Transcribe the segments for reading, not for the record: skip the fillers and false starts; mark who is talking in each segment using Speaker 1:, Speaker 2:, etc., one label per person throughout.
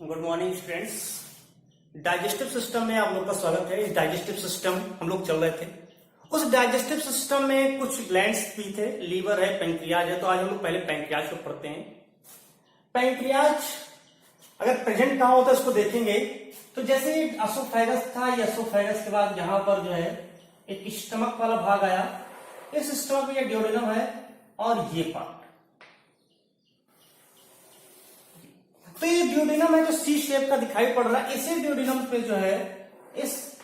Speaker 1: Good morning students. Digestive system में आप लोग का स्वागत है। इस डाइजेस्टिव सिस्टम हम लोग चल रहे थे। उस डाइजेस्टिव सिस्टम में कुछ ग्लैंड्स भी थे, लीवर है, पैंक्रियाज है। तो आज हम लोग पहले पैंक्रियाज को पढ़ते हैं। पैंक्रियाज अगर प्रेजेंट कहाँ होता है उसको देखेंगे तो जैसे एसोफेगस था, ये एसोफेगस के बाद यहाँ पर जो है एक स्टमक वाला भाग आया। इस स्टमक में ड्यूडेनम है और ये पार्ट, तो ये ड्यूडेनम है जो सी शेप का दिखाई पड़ रहा है। इसी ड्यूडेनम पे जो है इस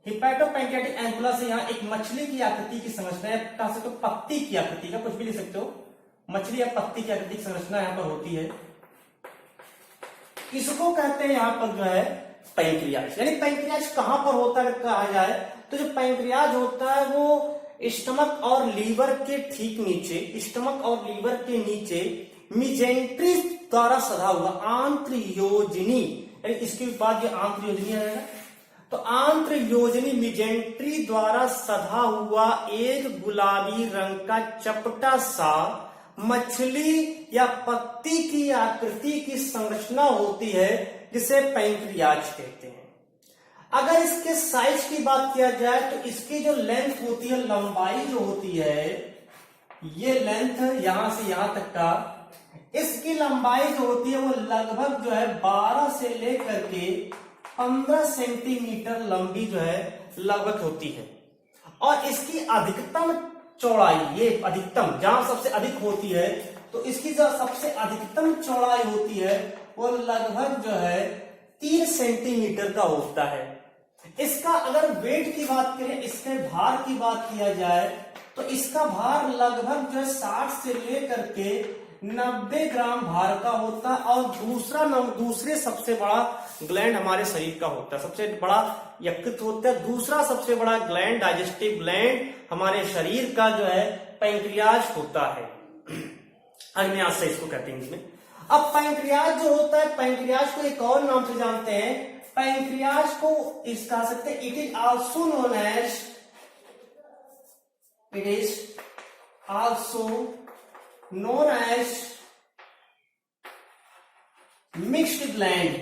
Speaker 1: हिपैटोपैंक्रियाटिक एम्पुला से यहाँ एक मछली की आकृति की संरचना है, कह सकते हो पत्ती की आकृति का, कुछ भी लिख सकते हो, मछली या पत्ती की आकृति की संरचना यहाँ पर होती है। इसको कहते हैं यहाँ पर जो है पैंक्रियाज। यानी पैंक्रियाज कहां पर होता है कहा जाए तो जो पैंक्रियाज होता है वो स्टमक और लीवर के ठीक नीचे, स्टमक और लीवर के नीचे मिजेंट्री द्वारा सधा हुआ आंत्रयोजनी, यानी इसके बाद ये आंत्रयोजनी आएगा, तो आंत्रयोजनी मिजेंट्री द्वारा सधा हुआ एक गुलाबी रंग का चपटा सा मछली या पत्ती की आकृति की संरचना होती है जिसे पैंक्रियाज कहते हैं। अगर इसके साइज की बात किया जाए तो इसकी जो लेंथ होती है, लंबाई जो होती है, ये लेंथ यहां से यहां तक का, इसकी लंबाई जो होती है वो लगभग जो है 12 से लेकर के 15 सेंटीमीटर लंबी जो है लगभग होती है। और इसकी अधिकतम चौड़ाई, ये अधिकतम जहां सबसे अधिक होती है, तो इसकी जो सबसे अधिकतम चौड़ाई होती है वो लगभग जो है 3 सेंटीमीटर का होता है। इसका अगर वेट की बात करें, इसके भार की बात किया जाए तो इसका भार लगभग जो है 60 से लेकर के 90 ग्राम भार का होता है। और दूसरे सबसे बड़ा ग्लैंड हमारे शरीर का होता है, सबसे बड़ा यकृत होता है। दूसरा सबसे बड़ा ग्लैंड, डाइजेस्टिव ग्लैंड हमारे शरीर का जो है पैंक्रियाज होता है। अग्न्याशय से इसको कहते हैं इसमें। अब पैंक्रियाज जो होता है, पैंक्रियाज को एक और नाम से जानते हैं। पैंक्रियाज को इस कह सकते हैं, it is also known as mixed gland.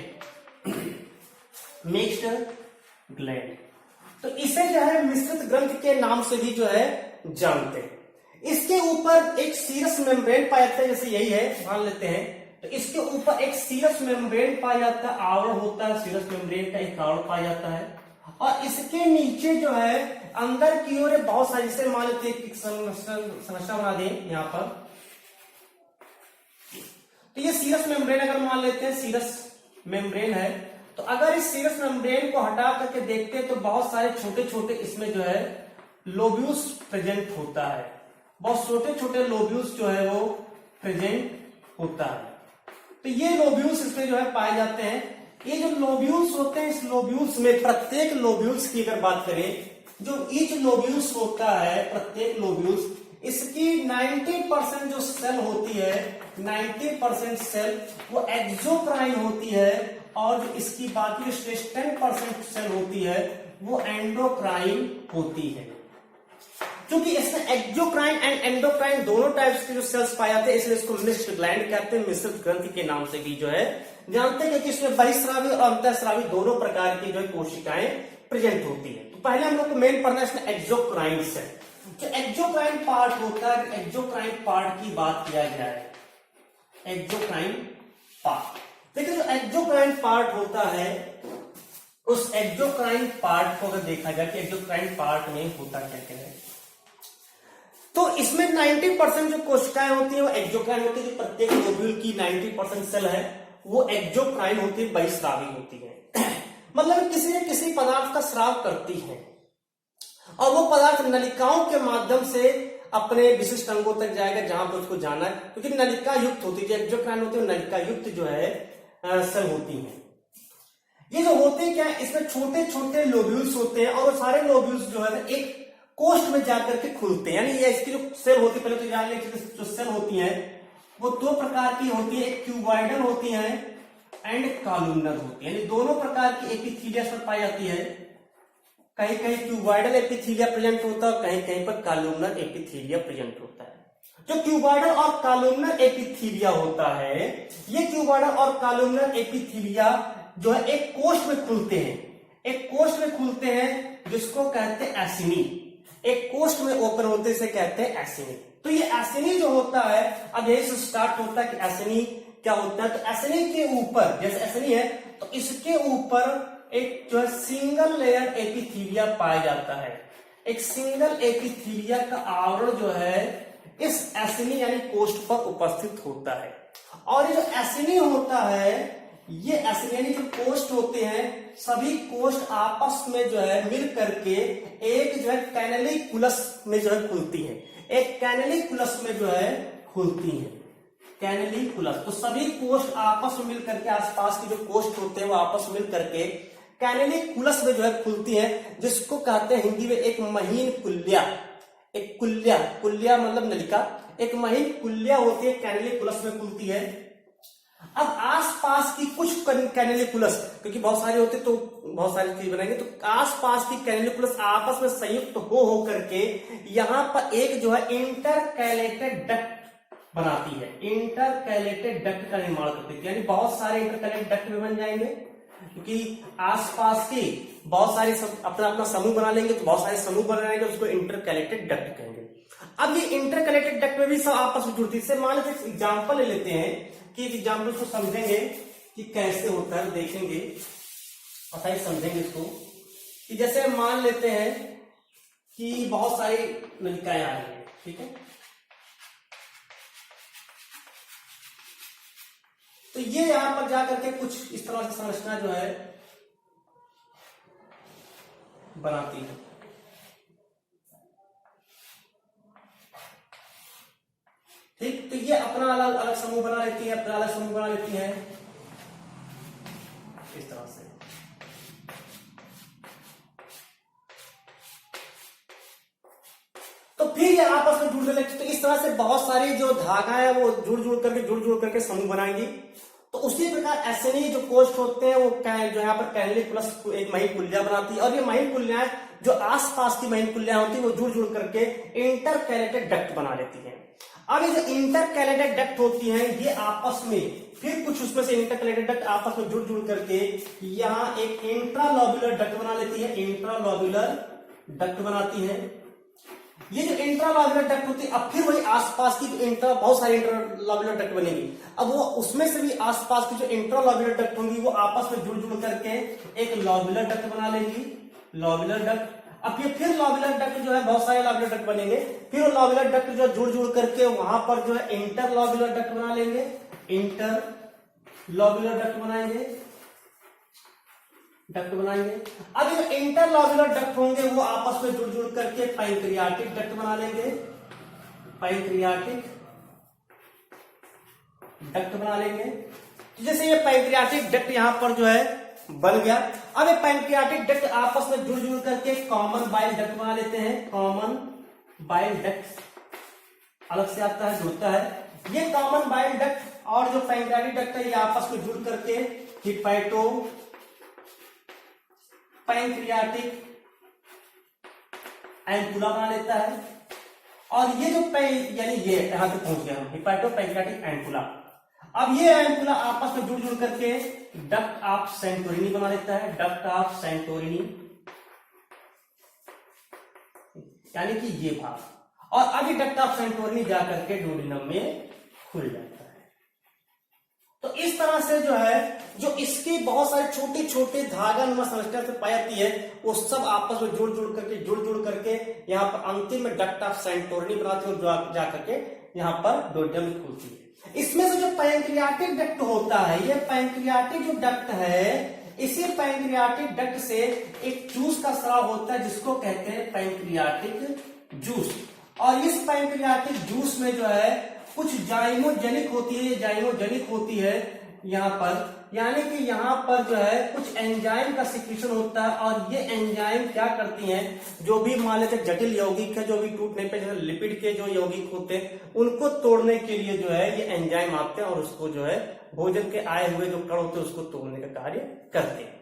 Speaker 1: तो इसे जो है मिश्रित ग्रंथि के नाम से भी जो है जानते हैं। इसके ऊपर एक सीरस मेम्ब्रेन पाया जाता है, जैसे यही है, मान लेते हैं। तो इसके ऊपर एक सीरस मेम्ब्रेन पाया जाता है, आवरण होता है, सीरस मेम्ब्रेन का एक आवरण पाया जाता है। और इसके नीचे जो है अंदर की ओर बहुत सारी, जैसे मान लेते हैं संरचना बना दें यहां पर, तो ये सीरस मेम्ब्रेन अगर मान लेते हैं, सीरस मेम्ब्रेन है, तो अगर इस सीरस मेम्ब्रेन को हटा करके देखते हैं तो बहुत सारे छोटे छोटे इसमें जो है लोब्यूल्स प्रेजेंट होता है। बहुत छोटे छोटे लोब्यूल्स जो है वो प्रेजेंट होता है। तो ये लोब्यूल्स इसमें जो है पाए जाते हैं। ये जो लोब्यूल्स होते हैं, इस लोब्यूल्स में प्रत्येक लोब्यूल्स की अगर बात करें, जो ईच लोब्यूल्स होता है, प्रत्येक लोब्यूल्स, इसकी 90% जो सेल होती है, 90% सेल वो एक्सोक्राइन होती है। और जो इसकी बाकी 10% सेल होती है वो एंडोक्राइन होती है। क्योंकि इसमें एक्सोक्राइन एंड एंडोक्राइन दोनों टाइप्स के जो सेल्स पाए जाते हैं, इसलिए इसको मिक्स्ड ग्लैंड कहते हैं, मिश्रित ग्रंथि के नाम से भी जो है जानते हैं। कि इसमें बहिस्रावी और अंतःस्रावी दोनों प्रकार की जो है कोशिकाएं प्रेजेंट होती है। तो पहले हम लोग को मेन पढ़ना है इसमें एक्सोक्राइन सेल। जो एक्सोक्राइन पार्ट होता है, एक्सोक्राइन पार्ट की बात किया जाए, एक्सोक्राइन पार्ट, देखिए जो एक्सोक्राइन पार्ट होता है, उस एक्सोक्राइन पार्ट को अगर देखा जाए कि एक्सोक्राइन पार्ट में होता क्या क्या है, तो इसमें 90% जो कोशिकाएं होती है वो एक्सोक्राइन होती है। जो प्रत्येक लोब्यूल की 90% सेल है वो एक्सोक्राइन होती है, बहिस्रावी होती है। मतलब किसी न किसी पदार्थ का स्राव करती है और वो पदार्थ नलिकाओं के माध्यम से अपने विशिष्ट अंगों तक जाएगा जहां पर उसको जाना है, क्योंकि नलिका युक्त होती है। जो एक्सोक्राइन होती है नलिका युक्त जो है सेल होती है। ये जो होते हैं क्या, इसमें छोटे छोटे लोब्यूल्स होते हैं और वो सारे लोब्यूल्स जो है एक कोष्ठ में जाकर के खुलते हैं। यानी ये इसकी जो सेल होती है, पहले तो जान लें जो सेल होती है वो दो प्रकार की होती है, एक क्यूबॉइडल होती है एंड कॉलमनर होती है। यानी दोनों प्रकार की एपिथेलिया पर पाई जाती है। कहीं कहीं क्यूबॉइडल एपिथेलिया प्रेजेंट होता है, कहीं कहीं पर कॉलमनर एपिथेलिया प्रेजेंट होता है। जो क्यूबॉइडल और कॉलमनर एपिथीलिया होता है, ये क्यूबॉइडल और कॉलमनर एपिथीलिया जो है एक कोष्ठ में खुलते हैं, एक कोष्ठ में खुलते हैं जिसको कहते हैं एसिनी। एक कोष्ठ में ओपन होते से कहते हैं एसिनी। तो ये एसिनी जो होता है, अब यही से स्टार्ट होता है कि एसिनी क्या होता है। तो एसिनी के ऊपर, जैसे एसिनी है तो इसके ऊपर एक जो है सिंगल लेयर एपिथीलिया पाया जाता है। एक सिंगल एपिथीलिया का आवरण जो है इस एसिनी यानी कोष्ठ पर उपस्थित होता है। और ये जो एसिनी होता है, ये एसिनी यानी जो कोष्ठ होते हैं, सभी कोष्ठ आपस में जो है मिल करके एक जो है कैनेलिकुलस में जो है खुलती है। एक कैनेलिकुलस में जो है खुलती है, कैनेलिकुलस। तो सभी कोष्ठ आपस में मिल करके, आसपास के जो कोष्ठ होते हैं वो आपस में मिल करके कैनेलिकुलस में जो है खुलती है, जिसको कहते हैं हिंदी में एक महीन कुल्या। एक कुल्या, कुल्या मतलब नलिका, एक महीन कुल्या होती है, कैनेलिकुलस में खुलती है। अब आसपास की कुछ कैनेलिकुलस, क्योंकि बहुत सारे होते तो बहुत सारी चीज बनाएंगे, तो आसपास की कैनेलिकुलस आपस में संयुक्त हो करके यहां पर एक जो है इंटरकैलेटेड डक्ट बनाती है। इंटरकैलेटेड डक्ट का निर्माण करती है, यानी बहुत सारे इंटरकैलेटेड डक्ट भी बन जाएंगे, क्योंकि आसपास के बहुत सारे अपना अपना समूह बना लेंगे, तो बहुत सारे समूह बनाएंगे, उसको इंटरकैलेटेड डक्ट कहेंगे। अब ये इंटरकैलेटेड डक्ट में भी सब आपस में जुड़ती है। मान लीजिए एग्जाम्पल ले लेते हैं कि एग्जाम्पल को समझेंगे कि कैसे होता है, देखेंगे पता ही समझेंगे इसको। कि जैसे मान लेते हैं कि बहुत सारी नलिकाएं आ रही है, ठीक है। तो ये यहां पर जाकर के कुछ इस तरह से संरचना जो है बनाती है। ठीक, तो ये अपना अलग अलग समूह बना लेती है, अपना अलग समूह बना लेती है इस तरह से। तो फिर ये आपस में जुड़ने लगती है। तो इस तरह से बहुत सारी जो धागा है वो जुड़ जुड़ करके समूह बनाएंगी। तो उसी प्रकार एसिनी जो कोष्ठ होते हैं वो जो यहाँ पर कैनेलिकुलस एक महीन कुल्या बनाती है, और ये महीन कुल्याएं जो आसपास की महीन कुल्याएं होती है वो जुड़ जुड़ करके इंटरकैलेटेड डक्ट बना लेती है। अब ये जो इंटरकैलेटेड डक्ट होती है, ये आपस में फिर कुछ उसमें से इंटरकैलेटेड डक्ट आपस में जुड़ जुड़ करके यहाँ एक इंट्रालोब्युलर डक्ट बना लेती है। इंट्रालोब्युलर डक्ट बनाती है। ये जो इंट्रालोब्युलर डक्ट होती है, अब फिर वही आसपास की बहुत सारी इंट्रालोब्युलर डक्ट बनेगी। अब वो उसमें से भी आसपास की जो इंट्रालोब्युलर डक्ट होंगी वो आपस में जुड़ जुड़ करके एक लोब्युलर डक्ट बना लेंगी, लोब्युलर डक्ट। अब ये फिर लोब्युलर डक्ट जो है, बहुत सारे लोब्युलर डक्ट बनेंगे, फिर वो लोब्युलर डक्ट जो जुड़ जुड़ करके वहां पर जो है इंटरलोब्युलर डक्ट बना लेंगे, इंटरलोब्युलर डक्ट बनाएंगे। अब ये इंटरलोब्युलर डक्ट होंगे वो आपस में जुड़ जुड़ करके पैंक्रियाटिक डक्ट बना लेंगे, पैंक्रियाटिक डक्ट बना लेंगे। तो जैसे ये पैंक्रियाटिक डक्ट यहां पर जो है बन गया। अब ये पैंक्रियाटिक डक्ट आपस में जुड़ जुड़ करके कॉमन बाइल डक्ट बना लेते हैं। कॉमन बाइल डक्ट अलग से आता है, जुड़ता है। ये कॉमन बाइल डक्ट और जो पैंक्रियाटिक डक्ट है ये आपस में जुड़ करके हिपैटो पैंक्रियाटिक एंकुला बना लेता है। और ये जो यानी ये यहां तक पहुंच गया हिपैटो पैंक्रियाटिक एंकुला। अब ये एंकुला आपस में जुड़ जुड़ करके डक्ट ऑफ सेंटोरिनी बना लेता है, डक्ट ऑफ सेंटोरिनी, यानी कि ये भाग। और अभी डक्ट ऑफ सेंटोरिनी जाकर के डुओडेनम में खुल जाता है। तो इस तरह से जो है, जो इसके बहुत सारे छोटे छोटे धागा नुमा संरचना से पाई जाती है, वो सब आपस में जुड़ जुड़ करके यहाँ पर अंतिम में डक्ट ऑफ सेंटोरिनी बनाती है और जाकर के यहाँ पर डुओडेनम में खुलती है। इसमें से जो पैंक्रियाटिक डक्ट होता है, ये पैंक्रियाटिक जो डक्ट है, इसी पैंक्रियाटिक डक्ट से एक जूस का स्राव होता है जिसको कहते हैं पैंक्रियाटिक जूस। और इस पैंक्रियाटिक जूस में जो है कुछ जाइमोजेनिक होती है, जाइमोजेनिक होती है यहाँ पर, यानी कि यहाँ पर जो है कुछ एंजाइम का सिक्रीशन होता है। और ये एंजाइम क्या करती हैं, जो भी मान लेते जटिल यौगिक है, जो भी टूटने पे जैसे लिपिड के जो यौगिक होते हैं उनको तोड़ने के लिए जो है ये एंजाइम आते हैं और उसको जो है भोजन के आए हुए जो कण होते हैं उसको तोड़ने का कार्य करते हैं।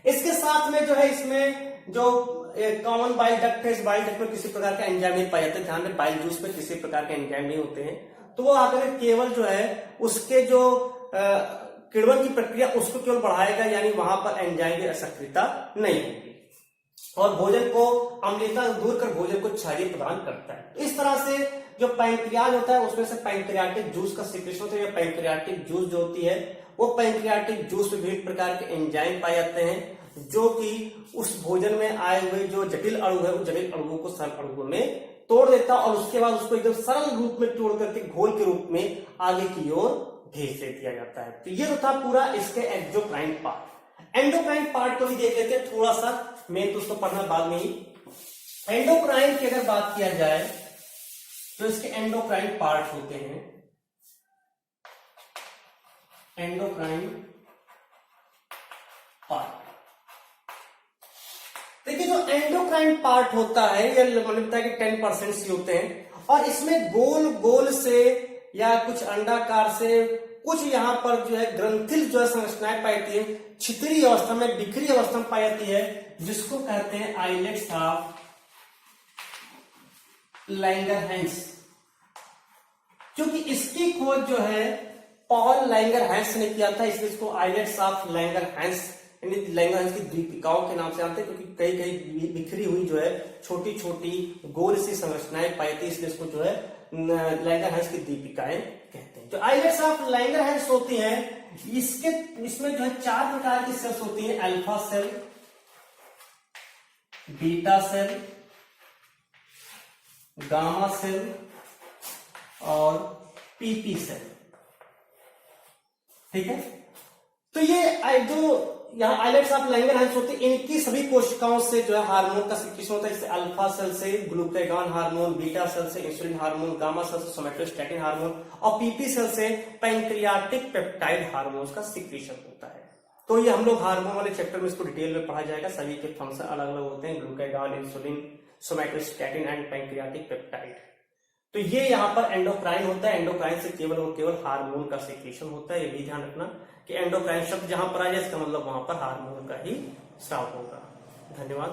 Speaker 1: इसके साथ में जो है इसमें जो एक कॉमन बाइल डक्ट है, इस बाइल डक्ट में किसी प्रकार का एंजाइम नहीं पाए जाते, ध्यान में बाइल जूस में किसी प्रकार के एंजाइम नहीं होते हैं, तो वो आकर केवल जो है उसके जो किण्वन की प्रक्रिया उसको केवल बढ़ाएगा, यानी वहां पर एंजाइम की सक्रियता नहीं होगी और भोजन को अम्लता दूर कर भोजन को क्षारीय प्रदान करता है। इस तरह से जो पैंक्रियाज होता है उसमें से पैंक्रियाटिक जूस का सिक्रेशन होता है। पैंक्रियाटिक जूस जो होती है वो पैंक्रियाटिक जूस में विभिन्न प्रकार के एंजाइम पाए जाते हैं जो कि उस भोजन में आए हुए जो जटिल अणु है उस जटिल अणुओं को सरल अणुओं में तोड़ देता है और उसके बाद उसको एकदम सरल रूप में तोड़ करके घोल के रूप में आगे की ओर भेज दे दिया जाता है। तो ये तो था पूरा इसके एक्सोक्राइन पार्ट। एंडोक्राइन पार्ट को भी देख लेते हैं थोड़ा सा, मैं तो उसको पढ़ना बाद में ही। एंडोक्राइन की अगर बात किया जाए तो इसके एंडोक्राइन पार्ट होते हैं। एंडोक्राइन पार्ट, देखिए जो एंडोक्राइन पार्ट होता है ये लगता है कि 10% से होते हैं और इसमें गोल गोल से या कुछ अंडाकार से कुछ यहां पर जो है ग्रंथिल जो है संरचनाएं पाई जाती है, छितरी अवस्था में बिखरी अवस्था में पाई जाती है, जिसको कहते हैं आइलेट्स ऑफ लैंगरहैंस। क्योंकि इसकी खोज जो है पॉल लैंगरहैंस ने किया था, इसलिए इसको आइलेट्स ऑफ लैंगरहैंस यानी लैंगरहैंस की द्वीपिकाओं के नाम से आते हैं, क्योंकि कई कई बिखरी हुई जो है छोटी छोटी गोल सी संरचनाएं पाई जाती है, इसलिए इसको जो है लैंगरहैंस की दीपिकाएं कहते हैं। जो आइलेट्स ऑफ लैंगरहैंस होती हैं इसमें जो है 4 प्रकार की सेल्स होती हैं, alpha cell, beta cell, gamma cell और पीपी सेल। ठीक है, तो ये जो यहाँ आइलेट्स ऑफ लैंगरहैंस होती है इनकी सभी कोशिकाओं से जो है हार्मोन का सिक्रेशन होता है। जैसे अल्फा सेल से ग्लूकागॉन हार्मोन, बीटा सेल से इंसुलिन हार्मोन, गामा सेल से सोमैटोस्टैटिन हार्मोन और पीपी सेल से पैंक्रियाटिक पेप्टाइड हार्मोन का सिक्रेशन होता है। तो ये हम लोग हार्मोन वाले चैप्टर में इसको डिटेल में पढ़ा जाएगा। सभी के फंक्शन अलग अलग होते हैं, glucagon, insulin, somatostatin and pancreatic peptide. तो ये यहाँ पर एंडोक्राइन होता है। एंडोक्राइन से केवल और केवल हार्मोन का सिक्रेशन होता है। ये भी ध्यान रखना कि एंडोक्राइन शब्द जहां पर आ जाए इसका मतलब वहां पर हार्मोन का ही स्राव होगा। धन्यवाद।